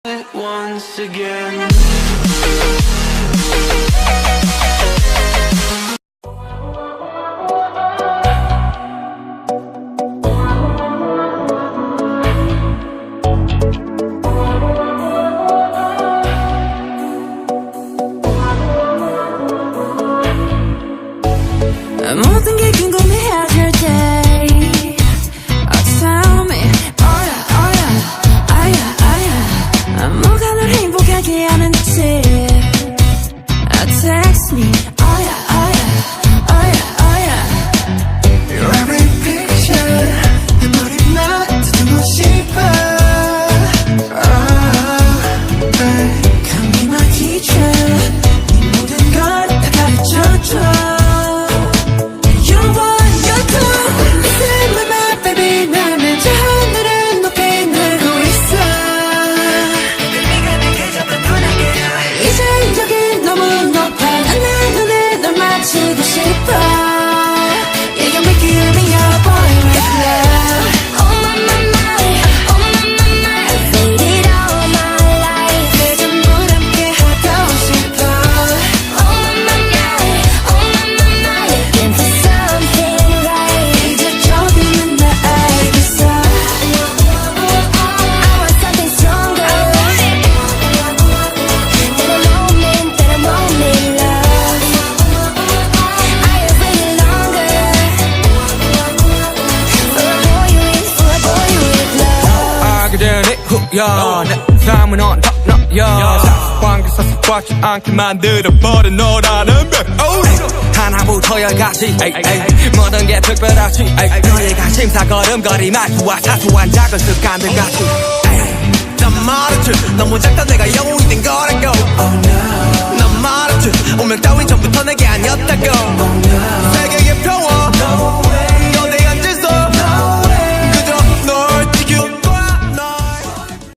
once again. 모든 게 궁금해하실 때 tell me 뭐가 널 행복하게 하는지 text me Your every picture 내 머리만 듣고 싶어 Come be my teacher 네 모든 걸 다 가르쳐줘 내 삶은 on top 너야 사관계 사슬받지 않게 만들어버린 너라는 백 하나부터 열까지 모든 게 특별하지 너의 관심사 걸음걸이 말투와 사소한 작은 습관들 같이 난 말했지 너무 작다 내가 영웅이 된 거라고 Oh no